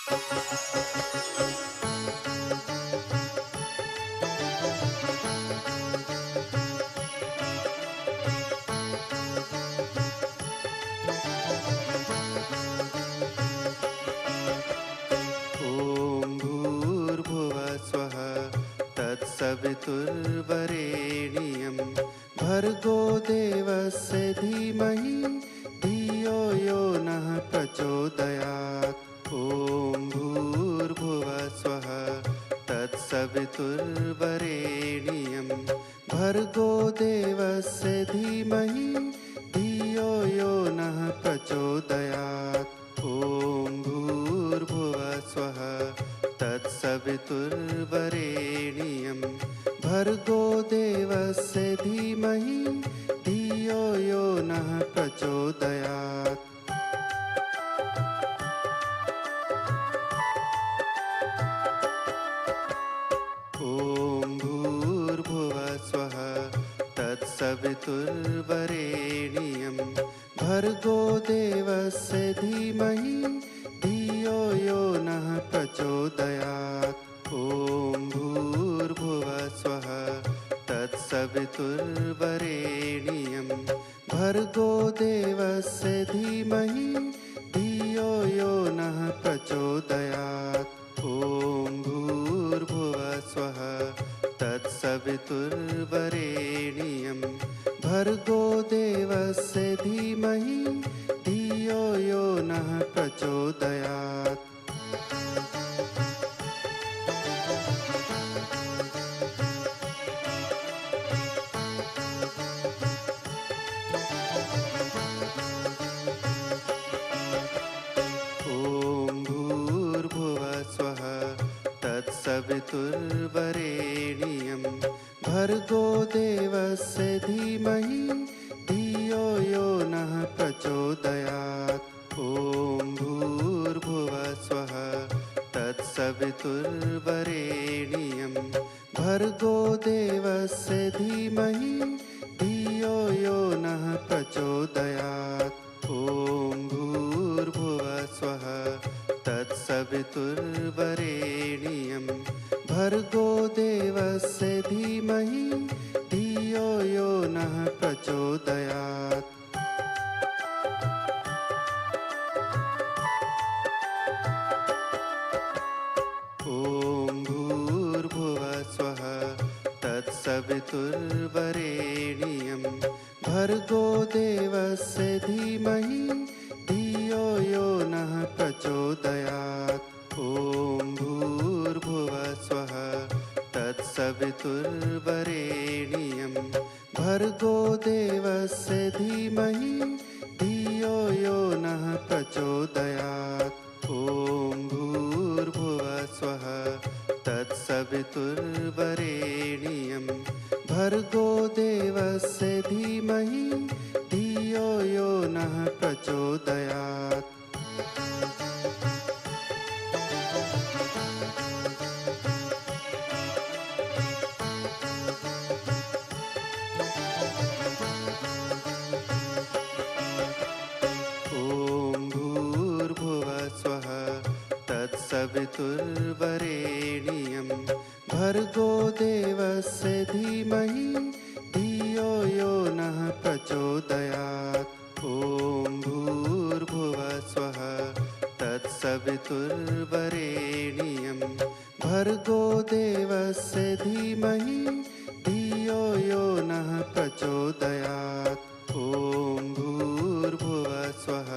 ॐ भूर्भुवः स्वः तत्सवितुर्वरेण्यं भर्गो देवस्य धीमहि धियो यो नः प्रचोदयात्। ॐ भूर्भुवः स्वः तत्सवितुर्वरेण्यं भर्गो देवस्य धीमहि धियो यो नः प्रचोदयात्। ॐ भूर्भुवः स्वः तत्सवितुर्वरेण्यं भर्गो देवस्य धीमहि धियो यो नः प्रचोदयात्। ॐ भूर्भुवः स्वः तत्सवितुर्वरेण्यं भर्गो देवस्य धीमहि धियो यो नः प्रचोदयात्। ॐ भूर्भुवः स्वः तत्सवितुर्वरेण्यं भर्गो देवस्य धीमहि धियो यो नः प्रचोदयात्। ॐ भूर्भुवः स्वः तत्सवितुर्वरेण्यं भर्गो देवस्य धीमहि धियो यो नः प्रचोदयात्। ॐ भूर्भुवः स्वः तत्सवितुर्वरेण्यं भर्गो देवस्य धीमहि धियो यो नः प्रचोदयात्। ॐ भूर्भुवः स्वः तत्सवितुर्वरेण्यं भर्गो देवस्य धीमहि धियो यो नः प्रचोदयात्। ॐ भूर्भुवः स्वः तत्सवितुर्वरेण्यं भर्गो देवस्य धीमहि धियो यो नः प्रचोदयात्। ॐ भूर्भुवः स्वः तत्सवितुर्वरेण्यं भर्गो देवस्य धीमहि धियो यो नः प्रचोदयात्। ॐ भूर्भुवः स्वः तत्सवितुर्वरेण्यं भर्गो देवस्य धीमहि धियो यो नः प्रचोदयात्। ॐ भूर्भुवः स्वः तत्सवितुर्वरेण्यं भर्गो देवस्य धीमहि धियो यो नः प्रचोदयात्। ॐ भूर्भुवः स्वः तत्सवितुर्वरेण्यं भर्गो देवस्य धीमहि धियो यो नः प्रचोदयात्। ॐ भूर्भुवः स्वः तत्सवितुर्वरेण्यं भर्गो देवस्य धीमहि धियो यो नः प्रचोदयात्। ॐ भूर्भुवः स्वः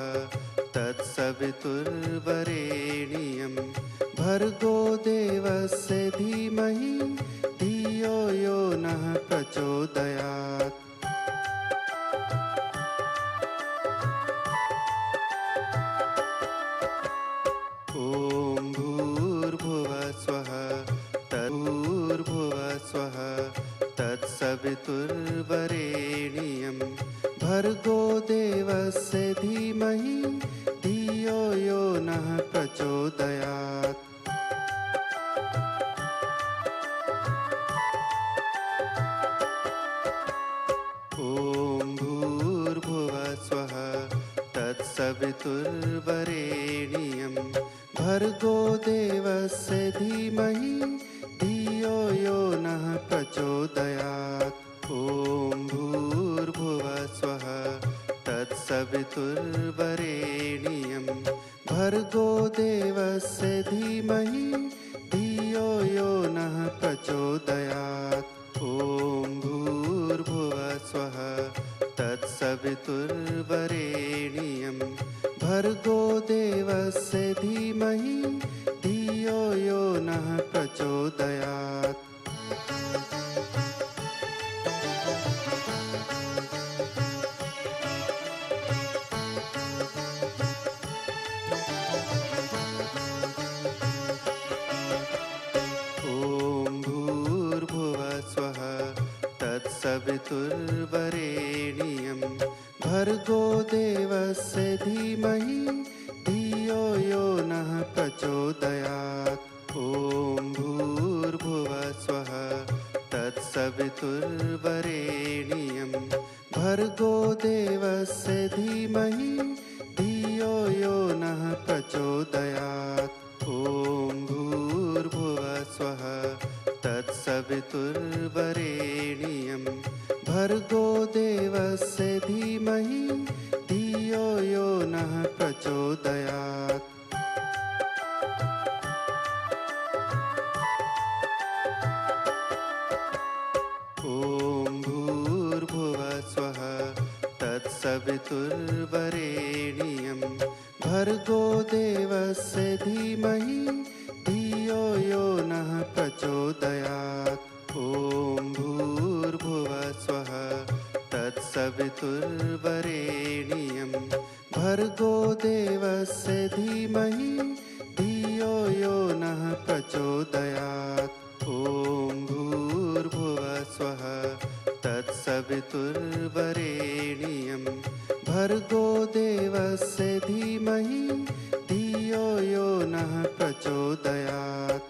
तत्सवितुर्वरेण्यं भर्गो देवस्य धीमहि धियो यो नः प्रचोदयात्। ॐ भूर्भुवः स्वः तत्सवितुर्वरेण्यं भर्गो देवस्य धीमहि धियो यो नः प्रचोदयात्। ॐ भूर्भुवः स्वः तत्सवितुर्वरेण्यं भर्गो देवस्य धीमहि धियो यो नः प्रचोदयात्। ॐ भूर्भुवः स्वः तत्सवितुर्वरेण्यं भर्गो देवस्य धीमहि धियो यो नः प्रचोदयात्। ॐ भूर्भुवः स्वः तत्सवितुर्वरेण्यं भर्गो देवस्य धीमहि धियो यो नः प्रचोदयात्। ॐ भूर्भुवः स्वः तत्सवितुर्वरेण्यं भर्गो देवस्य धीमहि धियो यो नः प्रचोदयात्। ॐ भूर्भुवः स्वः तत्सवितुर्वरेण्यं भर्गो देवस्य धीमहि धियो यो नः प्रचोदयात्। ॐ भूर्भुवः स्वः तत्सवितुर्वरेण्यं भर्गो देवस्य धीमहि धियो यो नः प्रचोदयात्। ॐ भूर्भुवः स्वः तत्सवितुर्वरेण्यं भर्गो देवस्य धीमहि धियो यो नः प्रचोदयात्। ॐ भूर्भुवः स्वः तत्सवितुर्वरेण्यं भर्गो देवस्य धीमहि धियो यो नः प्रचोदयात्।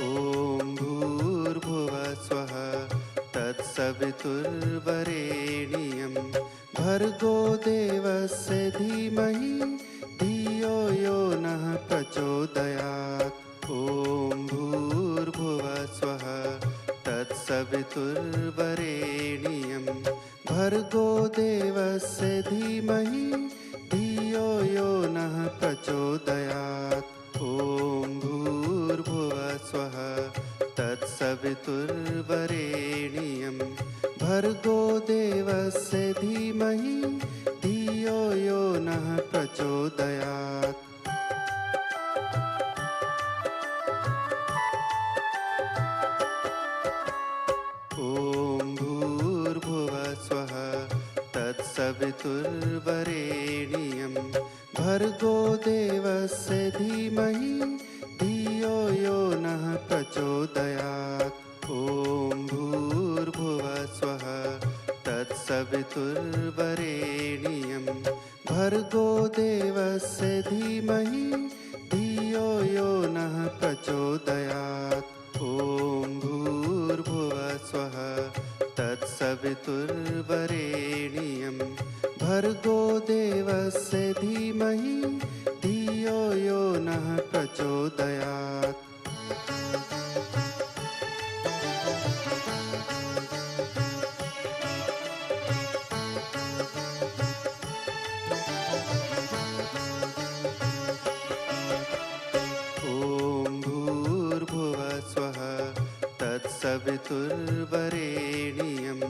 ॐ भूर्भुवः स्वः तत्सवितुर्वरेण्यं भर्गो देवस्य धीमहि धियो यो नः प्रचोदयात्। ॐ भूर्भुवः स्वः तत्सवितुर्वरेण्यं भर्गो देवस्य धीमहि धियो यो नः प्रचोदयात्। ॐ भूर्भुवः स्वः तत्सवितुर्वरेण्यं भर्गो देवस्य धीमहि धियो यो नः प्रचोदयात्। ॐ भूर्भुवः स्वः तत्सवितुर्वरेण्यं भर्गो देवस्य धीमहि धियो यो नः प्रचोदयात्। ॐ भूर्भुवः स्वः तत्सवितुर्वरेण्यं भर्गो देवस्य धीमहि धियो यो नः प्रचोदयात्। ॐ भूर्भुवः स्वः तत्सवितुर्वरेण्यं भर्गो देवस्य धीमहि धियो यो नः प्रचोदयात्। ॐ भूर्भुवः स्वः तत्सवितुर्वरेण्यं भर्गो देवस्य धीमहि धियो यो नः प्रचोदयात्। ॐ भूर्भुवः स्वः तत्सवितुर्वरेण्यं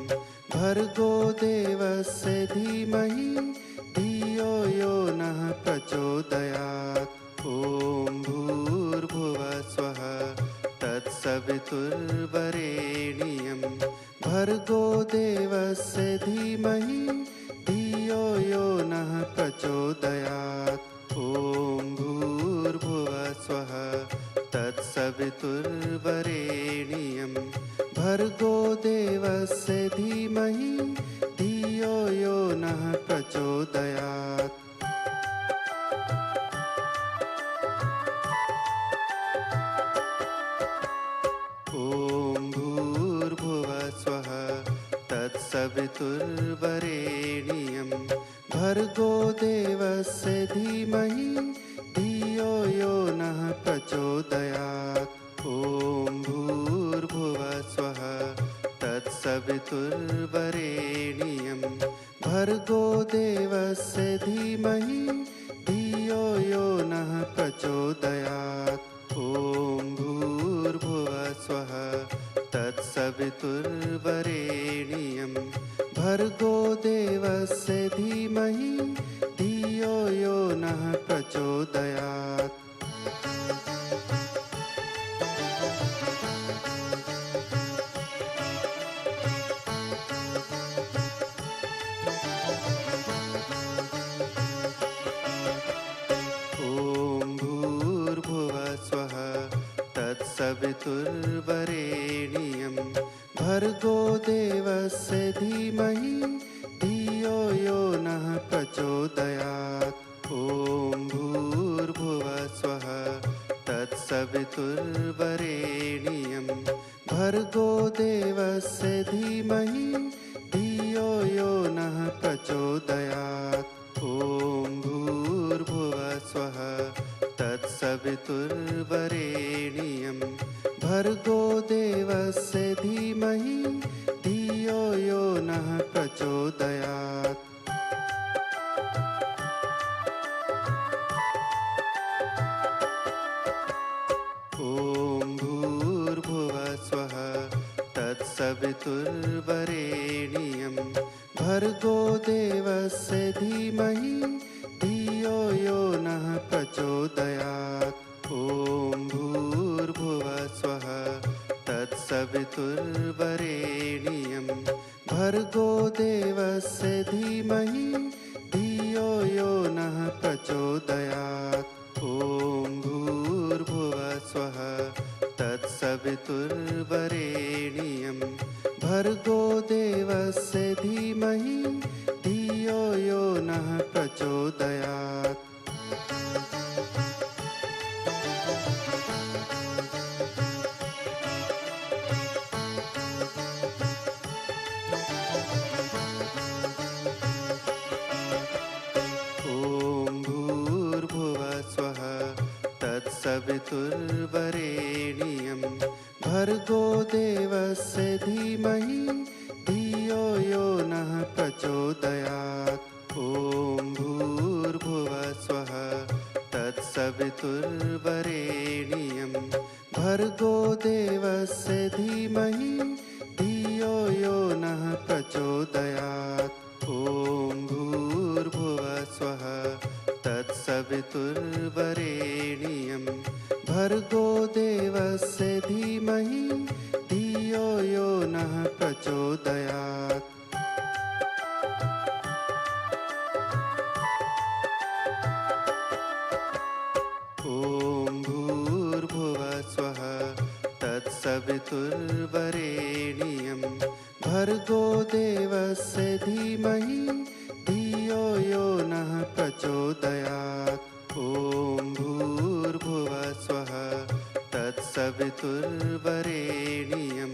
भर्गो देवस्य धीमहि धियो यो नः प्रचोदयात्। ॐ भूर्भुवः स्वः तत्सवितुर्वरेण्यं भर्गो देवस्य धीमहि धियो यो नः प्रचोदयात्। ॐ भूर्भुवः स्वः तत्सवितुर्वरेण्यं भर्गो देवस्य धीमहि धियो यो नः प्रचोदयात्। ॐ तत्सवितुर्वरेण्यं भर्गो देवस्य धीमहि धियो यो नः प्रचोदयात्। ॐ भूर्भुवः स्वः तत्सवितुर्वरेण्यं भर्गो देवस्य धीमहि धियो यो नः प्रचोदयात्। ॐ भूर्भुवः स्वः तत्सवितुर्वरेण्यं भर्गो देवस्य धीमहि धियो यो नः प्रचोदयात्। ॐ भूर्भुवः स्वः तत्सवितुर्वरेण्यं भर्गो देवस्य धीमहि धियो यो नः प्रचोदयात्। ॐ भूर्भुवः स्वः तत्सवितुर्वरेण्यं भर्गो देवस्य धीमहि धियो यो नः प्रचोदयात्। ॐ भूर्भुवः स्वः तत्सवितुर्वरेण्यं भर्गो देवस्य धीमहि धियो यो नः प्रचोदयात्। ॐ भूर्भुवः स्वः तत्सवितुर्वरेण्यं भर्गो देवस्य धीमहि धियो यो नः प्रचोदयात्। ॐ भूर्भुवः स्वः तत्सवितुर्वरेण्यं भर्गो देवस्य धीमहि धियो यो नः प्रचोदयात्। ॐ भूर्भुवः स्वः तत्सवितुर्वरेण्यं भर्गो देवस्य धीमहि धियो यो नः प्रचोदयात्। ॐ भूर्भुवः स्वः तत्सवितुर्वरेण्यं भर्गो देवस्य धीमहि धियो यो नः प्रचोदयात्। ॐ भूर्भुवः स्वः तत्सवितुर्वरेण्यं भर्गो देवस्य धीमहि धियो यो नः प्रचोदयात्। ॐ भूर्भुवः स्वः तत्सवितुर्वरेण्यं भर्गो देवस्य धीमहि धियो यो नः प्रचोदयात्। ॐ भूर्भुवः स्वः तत्सवितुर्वरेण्यं भर्गो देवस्य धीमहि धियो यो नः प्रचोदयात्। ॐ भूर्भुवः स्वः तत्सवितुर्वरेण्यं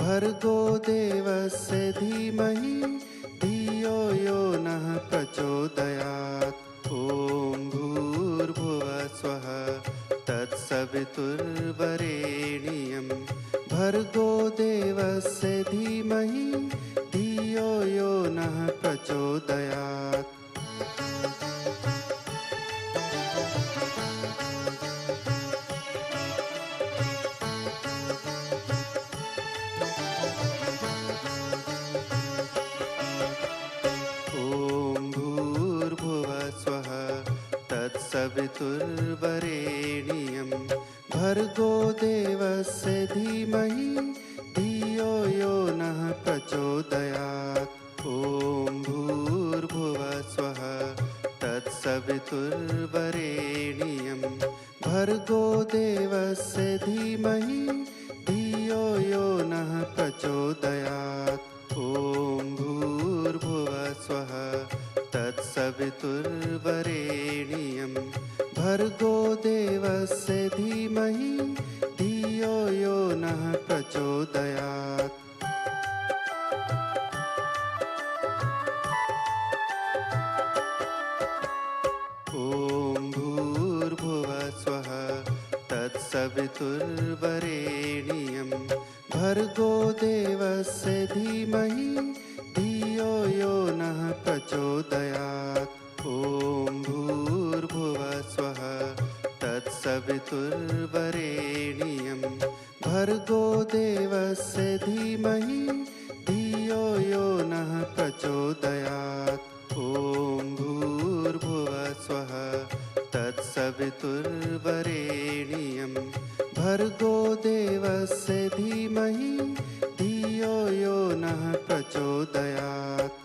भर्गो देवस्य धीमहि धियो यो नः प्रचोदयात्। ॐ भूर्भुवः स्वः तत्सवितुर्वरेण्यं भर्गो देवस्य धीमहि धियो यो नः प्रचोदयात्। ॐ भूर्भुवः स्वः तत्सवितुर्वरेण्यं भर्गो देवस्य धीमहि धियो यो नः प्रचोदयात्। ॐ भूर्भुवः स्वः तत्सवितुर्वरेण्यं भर्गो देवस्य धीमहि धियो यो नः प्रचोदयात्। ॐ भूर्भुवः स्वः तत्सवितुर्वरेण्यं भर्गो देवस्य धीमहि धियो यो नः प्रचोदयात्। तत्सवितुर्वरेण्यं भर्गो देवस्य धीमहि धियो यो नः प्रचोदयात्। ॐ भूर्भुवः स्वः तत्सवितुर्वरेण्यं भर्गो देवस्य धीमहि धियो यो नः प्रचोदयात्। ॐ भूर्भुवः स्वः तत्सवितुर्वरेण्यं भर्गो देवस्य धीमहि धियो यो नः प्रचोदयात्।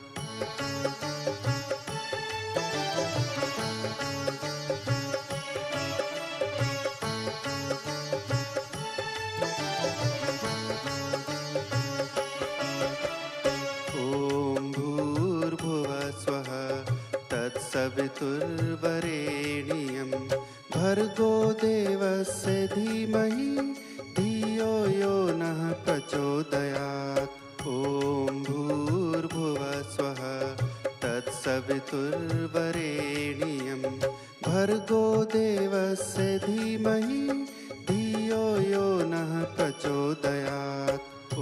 ॐ भूर्भुवः स्वः तत्सवितुर्वरेण्यं भर्गो देवस्य धीमहि धियो यो नः प्रचोदयात्। ॐ भूर्भुवः स्वः तत्सवितुर्वरेण्यं भर्गो देवस्य धीमहि धियो यो नः प्रचोदयात्। ॐ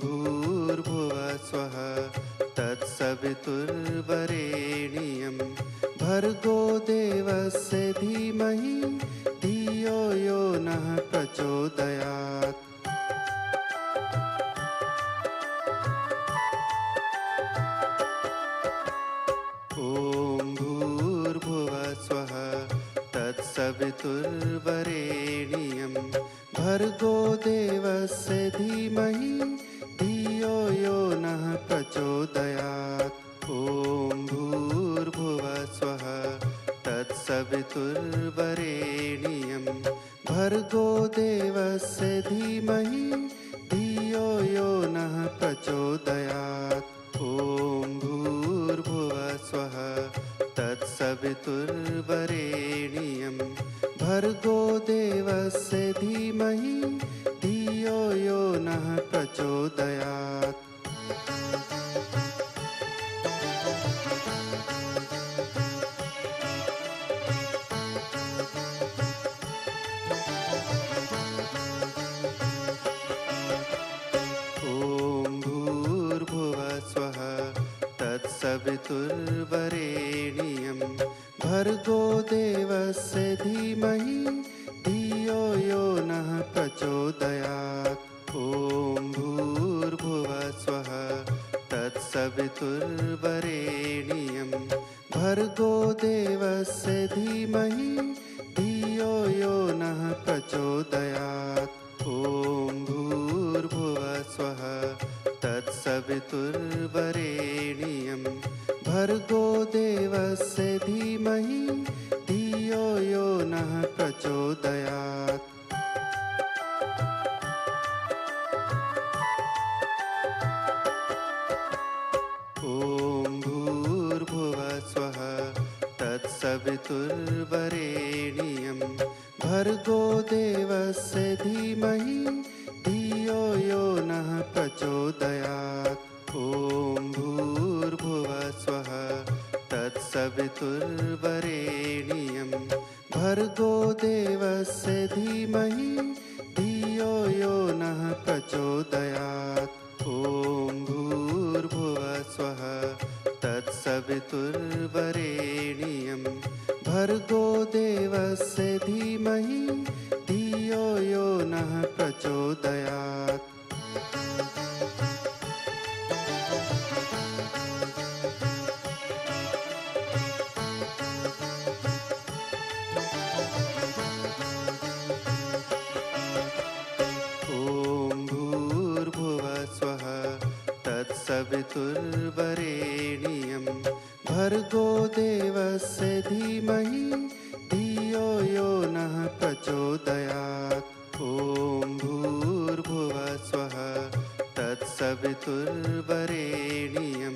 भूर्भुवः स्वः तत्सवितुर्वरेण्यं भर्गो देवस्य धीमहि धियो यो नः प्रचोदयात्। ॐ भूर्भुवः स्वः तत्सवितुर्वरेण्यं भर्गो देवस्य धीमहि धियो यो नः प्रचोदयात्। ॐ भूर्भुवः स्वः तत्सवितुर्वरेण्यं भर्गो देवस्य धीमहि धियो यो नः प्रचोदयात्। ॐ भूर्भुवः स्वः तत्सवितुर्वरेण्यं भर्गो देवस्य धीमहि धियो यो नः प्रचोदयात्। ॐ भूर्भुवः स्वः तत्सवितुर्वरेण्यं भर्गो देवस्य धीमहि धियो यो नः प्रचोदयात्। ॐ भूर्भुवः स्वः तत्सवितुर्वरेण्यं भर्गो देवस्य धीमहि धियो यो नः प्रचोदयात्। ॐ भूर्भुवः स्वः तत्सवितुर्वरेण्यं भर्गो देवस्य धीमहि धियो यो नः प्रचोदयात्। ॐ भूर्भुवः स्वः तत्सवितुर्वरेण्यं भर्गो देवस्य धीमहि धियो यो नः प्रचोदयात्। ॐ भूर्भुवः स्वः तत्सवितुर्वरेण्यं भर्गो देवस्य धीमहि धियो यो नः प्रचोदयात्। ॐ भूर्भुवः स्वः तत्सवितुर्वरेण्यं भर्गो देवस्य धीमहि धियो यो नः प्रचोदयात्। ॐ भूर्भुवः स्वः तत्सवितुर्वरेण्यं भर्गो देवस्य धीमहि धियो यो नः प्रचोदयात्। ॐ भूर्भुवः स्वः तत्सवितुर्वरेण्यं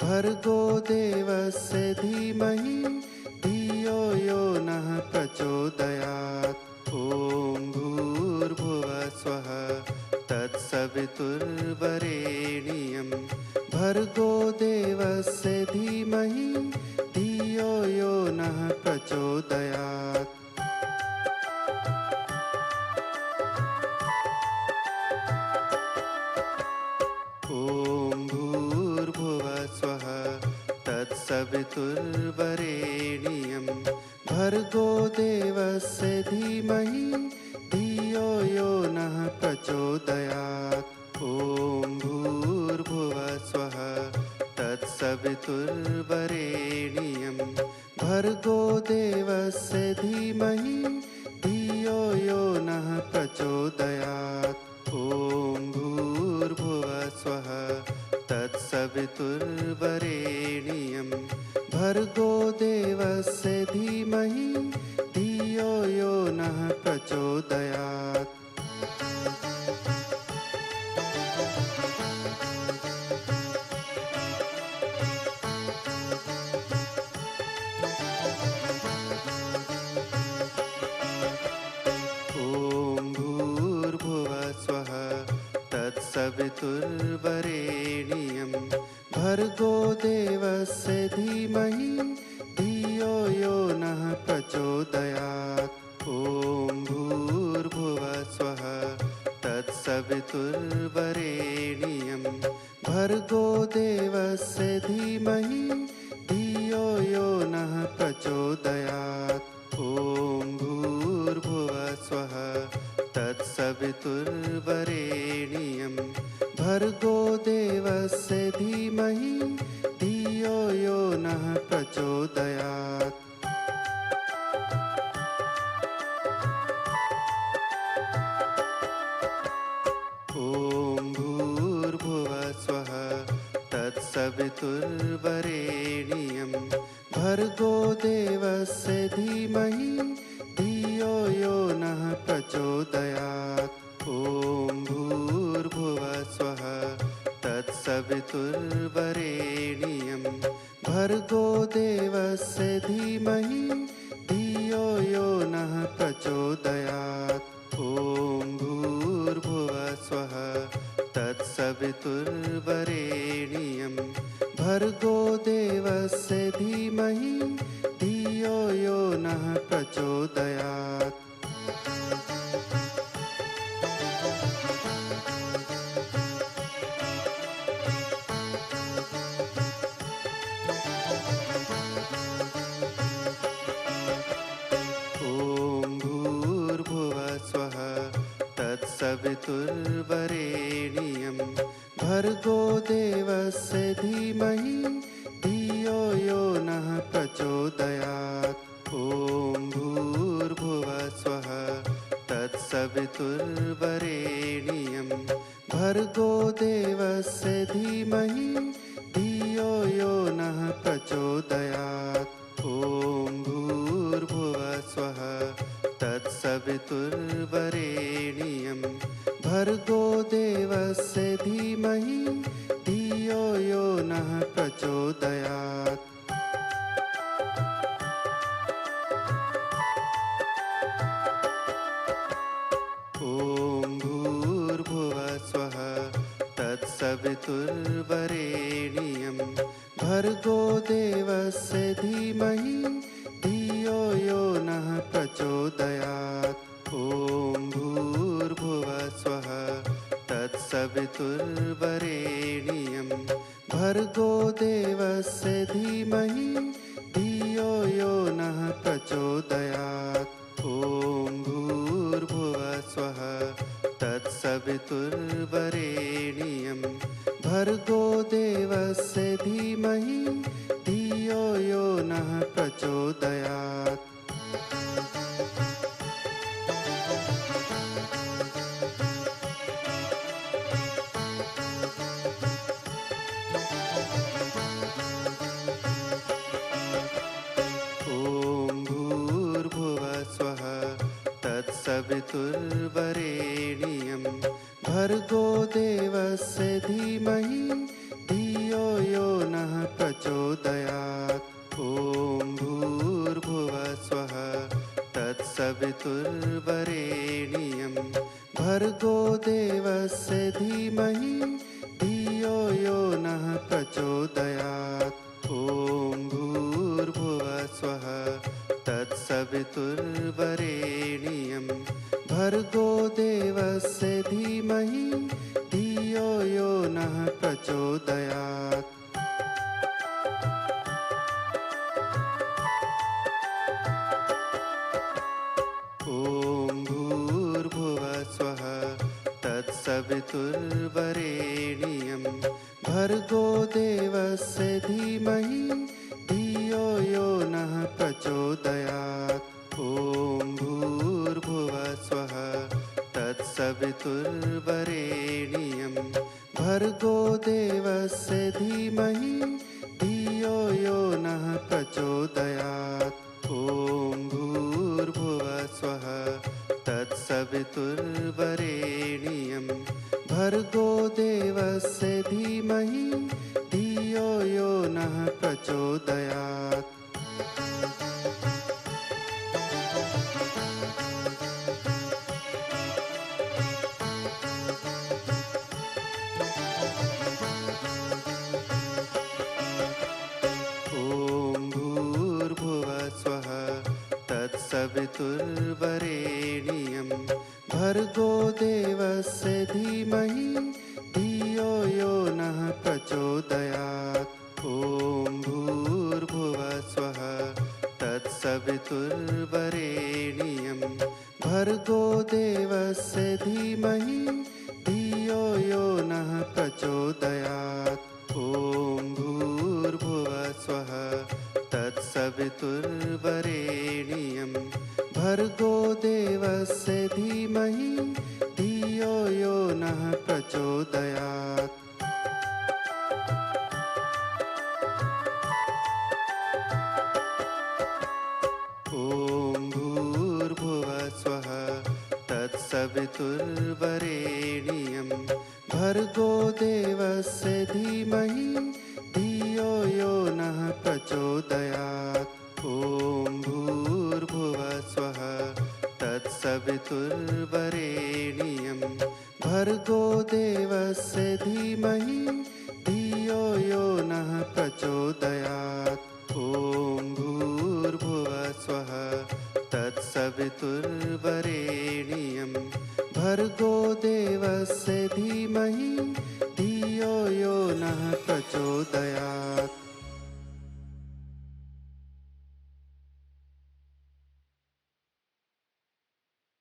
भर्गो देवस्य धीमहि धियो यो नः प्रचोदयात्। ॐ भूर्भुवः स्वः तत्सवितुर्वरेण्यं भर्गो देवस्य धीमहि धियो यो नः प्रचोदयात्। तत्सवितुर्वरेण्यं भर्गो देवस्य धीमहि धियो यो नः प्रचोदयात्। ॐ भूर्भुवः स्वः तत्सवितुर्वरेण्यं भर्गो देवस्य धीमहि धियो यो नः प्रचोदयात्। ॐ भूर्भुवः स्वः तत्सवितुर्वरेण्यं भर्गो देवस्य धीमहि धियो यो नः प्रचोदयात्। ॐ भूर्भुवः स्वः तत्सवितुर्वरेण्यं भर्गो देवस्य धीमहि धियो यो नः प्रचोदयात्। ॐ भूर्भुवः स्वः तत्सवितुर्वरेण्यं भर्गो देवस्य धीमहि धियो यो नः प्रचोदयात्। ॐ भूर्भुवः स्वः तत्सवितुर्वरेण्यं भर्गो देवस्य धीमहि धियो यो नः प्रचोदयात्। ॐ भूर्भुवः स्वः तत्सवितुर्वरेण्यं भर्गो देवस्य धीमहि धियो यो नः प्रचोदयात्। ॐ भूर्भुवः स्वः तत्सवितुर्वरेण्यं भर्गो देवस्य धीमहि धियो यो नः प्रचोदयात्। ॐ भूर्भुवः स्वः तत्सवितुर्वरेण्यं भर्गो देवस्य धीमहि धियो यो नः प्रचोदयात्। ॐ भूर्भुवः स्वः तत्सवितुर्वरेण्यं भर्गो देवस्य धीमहि धियो यो नः प्रचोदयात्। ॐ भूर्भुवः स्वः तत्सवितुर्वरेण्यं भर्गो देवस्य धीमहि धियो यो नः प्रचोदयात्। ॐ भूर्भुवः स्वः तत्सवितुर्वरेण्यं भर्गो देवस्य धीमहि धियो यो नः प्रचोदयात्। ॐ भूर्भुवः स्वः तत्सवितुर्वरेण्यं भर्गो देवस्य धीमहि धियो यो नः प्रचोदयात्। ॐ भूर्भुवः स्वः तत्सवितुर्वरेण्यं भर्गो देवस्य धीमहि धियो यो नः प्रचोदयात्। ॐ भूर्भुवः स्वः तत्सवितुर्वरेण्यं भर्गो देवस्य धीमहि धियो यो नः प्रचोदयात्। ॐ भूर्भुवः स्वः तत्सवितुर्वरेण्यं भर्गो देवस्य धीमहि धियो यो नः प्रचोदयात्। ॐ भूर्भुवः स्वः तत्सवितुर्वरेण्यं भर्गो देवस्य धीमहि धियो यो नः प्रचोदयात्। ॐ भूर्भुवः स्वः तत्सवितुर्वरेण्यं भर्गो देवस्य धीमहि धियो यो नः प्रचोदयात्। तत्सवितुर्वरेण्यं भर्गो देवस्य धीमहि धियो यो नः प्रचोदयात्। ॐ भूर्भुवः स्वः तत्सवितुर्वरेण्यं भर्गो देवस्य धीमहि धियो यो नः प्रचोदयात्। ॐ भूर्भुवः स्वः तत्सवितुर्वरेण्यं भर्गो देवस्य धीमहि धियो यो नः प्रचोदयात्। ॐ भूर्भुवः स्वः तत्सवितुर्वरेण्यं भर्गो देवस्य धीमहि धियो यो नः प्रचोदयात्। ॐ भूर्भुवः स्वः तत्सवितुर्वरेण्यं भर्गो देवस्य धीमहि धियो यो नः प्रचोदयात्। ॐ भूर्भुवः स्वः तत्सवितुर्वरेण्यं भर्गो देवस्य धीमहि धियो यो नः प्रचोदयात्। ॐ भूर्भुवः स्वः तत्सवितुर्वरेण्यं भर्गो देवस्य धीमहि धियो यो नः प्रचोदयात्। ॐ भूर्भुवः स्वः तत्सवितुर्वरेण्यं भर्गो देवस्य धीमहि धियो यो नः प्रचोदयात्। ॐ भूर्भुवः स्वः तत्सवितुर्वरेण्यं भर्गो देवस्य धीमहि धियो यो नः प्रचोदयात्।